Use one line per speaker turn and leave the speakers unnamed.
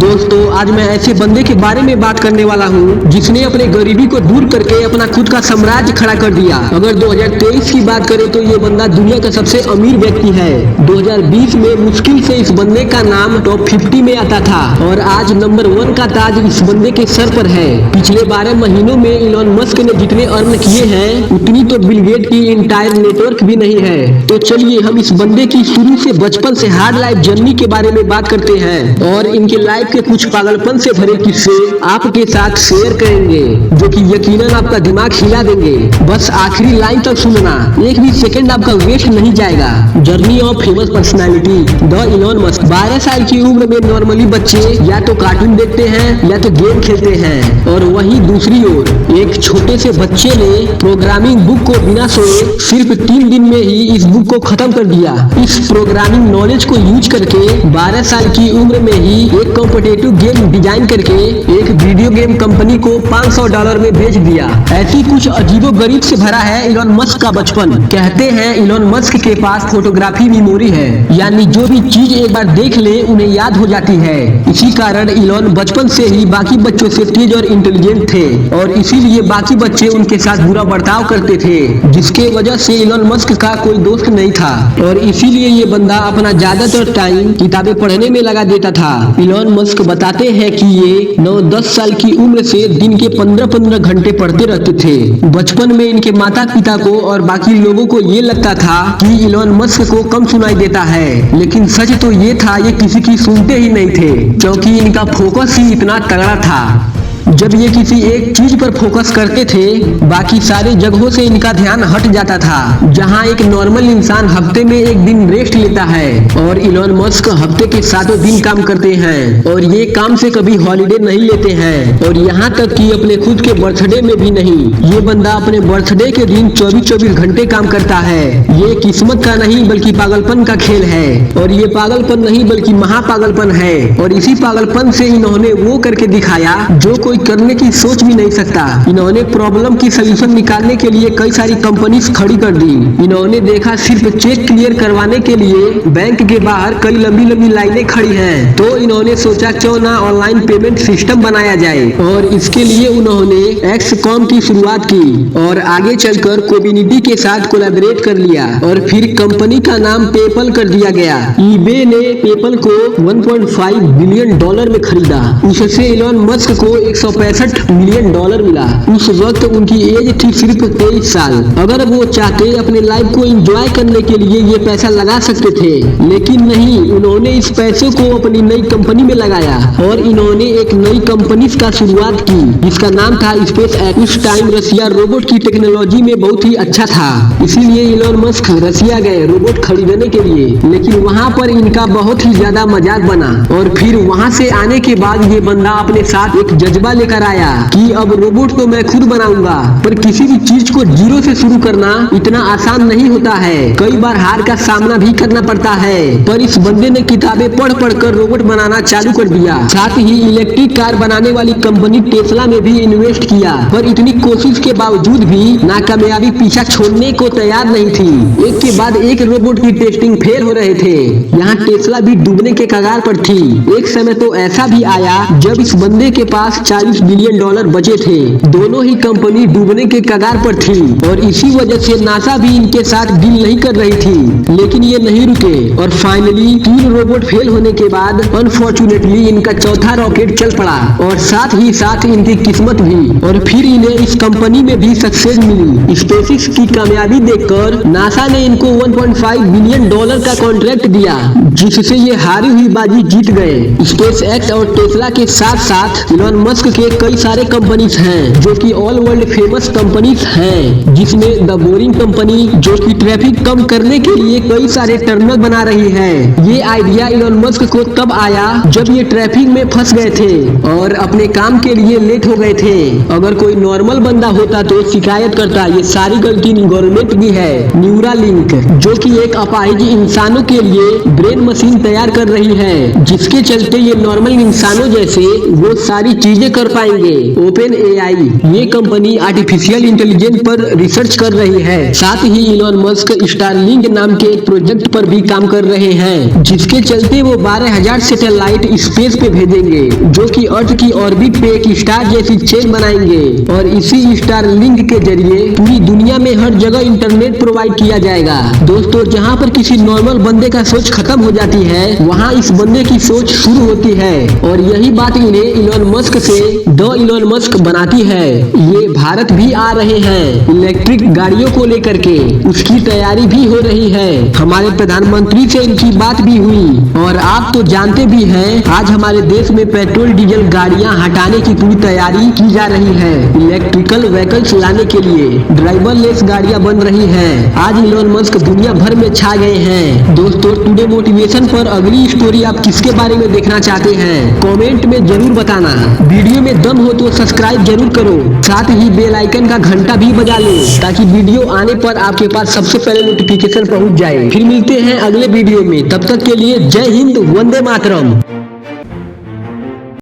दोस्तों, आज मैं ऐसे बंदे के बारे में बात करने वाला हूँ जिसने अपने गरीबी को दूर करके अपना खुद का साम्राज्य खड़ा कर दिया। अगर 2023 की बात करें तो ये बंदा दुनिया का सबसे अमीर व्यक्ति है। 2020 में मुश्किल से इस बंदे का नाम टॉप 50 में आता था और आज नंबर 1 का ताज इस बंदे के सर पर है। पिछले 12 महीनों में इलॉन मस्क ने जितने अर्न किए हैं उतनी तो बिल गेट की इंटायर नेटवर्क भी नहीं है। तो चलिए हम इस बंदे की शुरू से बचपन से हार्ड लाइफ जर्नी के बारे में बात करते हैं और इनके लाइफ के कुछ पागलपन से भरे किस्से आपके साथ शेयर करेंगे जो कि यकीनन आपका दिमाग हिला देंगे। बस आखिरी लाइन तक सुनना, एक भी सेकंड आपका वेस्ट नहीं जाएगा। Journey of famous personality the Elon Musk. 12 साल की उम्र में नॉर्मली बच्चे या तो कार्टून देखते हैं या तो गेम खेलते हैं और वहीं दूसरी ओर एक छोटे से बच्चे ने प्रोग्रामिंग बुक को बिना सोए सिर्फ 3 दिन में ही इस बुक को खत्म कर दिया। इस प्रोग्रामिंग नॉलेज को यूज करके 12 साल की उम्र में ही एक कॉम्पिटिटिव गेम डिजाइन करके एक वीडियो गेम कंपनी को $500 में बेच दिया। ऐसी कुछ अजीबोगरीब से भरा है इलॉन मस्क का बचपन। कहते हैं इलॉन मस्क के पास फोटोग्राफी मेमोरी है, यानी जो भी चीज एक बार देख ले उन्हें याद हो जाती है। इसी कारण इलॉन बचपन से ही बाकी बच्चों से तेज और इंटेलिजेंट थे और इसीलिए बाकी बच्चे उनके साथ बुरा बर्ताव करते थे, जिसके वजह से इलॉन मस्क का कोई दोस्त नहीं था और इसीलिए ये बंदा अपना ज्यादातर टाइम किताबें पढ़ने में लगा देता था। इलॉन मस्क बताते हैं कि ये 9-10 साल की उम्र से दिन के 15-15 घंटे पढ़ते रहते थे। बचपन में इनके माता पिता को और बाकी लोगों को ये लगता था कि इलॉन मस्क को कम सुनाई देता है, लेकिन सच तो ये था ये किसी की सुनते ही नहीं थे क्योंकि इनका फोकस ही इतना तगड़ा था। जब ये किसी एक चीज पर फोकस करते थे बाकी सारी जगहों से इनका ध्यान हट जाता था। जहां एक नॉर्मल इंसान हफ्ते में एक दिन रेस्ट लेता है और इलॉन मस्क हफ्ते के 7 दिन काम करते हैं और ये काम से कभी हॉलिडे नहीं लेते हैं और यहाँ तक कि अपने खुद के बर्थडे में भी नहीं। ये बंदा अपने बर्थडे के दिन 24-24 घंटे काम करता है। ये किस्मत का नहीं बल्कि पागलपन का खेल है और ये पागलपन नहीं बल्कि महापागलपन है और इसी पागलपन से इन्होंने वो करके दिखाया जो कोई करने की सोच भी नहीं सकता। इन्होंने प्रॉब्लम की सलूशन निकालने के लिए कई सारी कंपनीज खड़ी कर दी। इन्होंने देखा सिर्फ चेक क्लियर करवाने के लिए बैंक के बाहर कई लंबी लंबी लाइनें खड़ी हैं, तो इन्होंने सोचा क्यों ना ऑनलाइन पेमेंट सिस्टम बनाया जाए और इसके लिए उन्होंने एक्सकॉम की शुरुआत की और आगे चलकर कोविनिटी के साथ कोलैबोरेट कर लिया और फिर कंपनी का नाम पेपल कर दिया गया। ईबे ने पेपल को $1.5 बिलियन में खरीदा। उससे इलॉन मस्क को $165 मिलियन मिला। उस वक्त उनकी एज थी सिर्फ 23 साल। अगर वो चाहते अपने लाइफ को एंजॉय करने के लिए ये पैसा लगा सकते थे, लेकिन नहीं, उन्होंने इस पैसे को अपनी नई कंपनी में लगाया और इन्होंने एक नई कंपनी का शुरुआत की जिसका नाम था स्पेस एक्स। उस टाइम रसिया रोबोट की टेक्नोलॉजी में बहुत ही अच्छा था, इसीलिए इलॉन मस्क रसिया गए रोबोट खरीदने के लिए, लेकिन वहाँ पर इनका बहुत ही ज्यादा मजाक बना और फिर वहाँ से आने के बाद ये बंदा अपने साथ एक जज्बा लेकर आया कि अब रोबोट तो मैं खुद बनाऊंगा। पर किसी भी चीज को जीरो से शुरू करना इतना आसान नहीं होता है, कई बार हार का सामना भी करना पड़ता है। पर इस बंदे ने किताबें पढ़ पढ़ कर रोबोट बनाना चालू कर दिया। साथ ही इलेक्ट्रिक कार बनाने वाली कंपनी टेस्ला में भी इन्वेस्ट किया, पर इतनी कोशिश के बावजूद भी नाकामयाबी पीछा छोड़ने को तैयार नहीं थी। एक के बाद एक रोबोट की टेस्टिंग फेल हो रहे थे। यहाँ टेस्ला भी डूबने के कगार पर थी। एक समय तो ऐसा भी आया जब इस बंदे के पास $40 बिलियन बचे थे। दोनों ही कंपनी डूबने के कगार पर थी और इसी वजह से नासा भी इनके साथ डील नहीं कर रही थी, लेकिन ये नहीं रुके और फाइनली 3 रोबोट फेल होने के बाद अनफॉर्चुनेटली इनका चौथा रॉकेट चल पड़ा और साथ ही साथ इनकी किस्मत भी, और फिर इन्हें इस कंपनी में भी सक्सेस मिली। स्पेसएक्स की कामयाबी देखकर नासा ने इनको $1.5 बिलियन का कॉन्ट्रैक्ट दिया, जिससे ये हारी हुई बाजी जीत गए। स्पेसएक्स और टेस्ला के साथ साथ इलॉन मस्क के कई सारे कंपनीज हैं जो कि ऑल वर्ल्ड फेमस कंपनीज हैं, जिसमें द बोरिंग कंपनी जो कि ट्रैफिक कम करने के लिए कई सारे टर्मिनल बना रही है। ये आइडिया इलॉन मस्क को तब आया जब ये ट्रैफिक में फंस गए थे और अपने काम के लिए लेट हो गए थे। अगर कोई नॉर्मल बंदा होता तो शिकायत करता, ये सारी गलती गवर्नमेंट की है। न्यूरालिंक जो कि एक अपाहिज इंसानों के लिए ब्रेन मशीन तैयार कर रही है, जिसके चलते ये नॉर्मल इंसानों जैसे वो सारी चीजें कर पाएंगे। ओपन एआई ये कंपनी आर्टिफिशियल इंटेलिजेंस पर रिसर्च कर रही है। साथ ही इलॉन मस्क स्टारलिंक नाम के एक प्रोजेक्ट पर भी काम कर रहे हैं, जिसके चलते वो 12,000 सैटेलाइट स्पेस पे भेजेंगे, जो कि अर्थ की ऑर्बिट पे एक स्टार जैसी चेन बनाएंगे और इसी स्टारलिंक के जरिए पूरी दुनिया में हर जगह इंटरनेट प्रोवाइड किया जाएगा। दोस्तों, जहाँ पर किसी नॉर्मल बंदे का सोच खत्म हो जाती है, वहाँ इस बंदे की सोच शुरू होती है और यही बात इन्हें इलॉन मस्क से द इलॉन मस्क बनाती है। ये भारत भी आ रहे हैं इलेक्ट्रिक गाड़ियों को लेकर के, उसकी तैयारी भी हो रही है। हमारे प्रधानमंत्री से इनकी बात भी हुई और आप तो जानते भी हैं, आज हमारे देश में पेट्रोल डीजल गाड़ियां हटाने की पूरी तैयारी की जा रही है। इलेक्ट्रिकल व्हीकल्स लाने के लिए ड्राइवरलेस गाड़ियां बन रही हैं। आज इलॉन मस्क दुनिया भर में छा गए हैं। दोस्तों, टुडे मोटिवेशन पर अगली स्टोरी आप किसके बारे में देखना चाहते हैं, कमेंट में जरूर बताना। वीडियो में दम हो तो सब्सक्राइब जरूर करो, साथ ही बेल आइकन का घंटा भी बजा लो, ताकि वीडियो आने पर आपके पास सबसे पहले नोटिफिकेशन पहुंच जाए। फिर मिलते हैं अगले वीडियो में, तब तक के लिए जय हिंद, वंदे मातरम।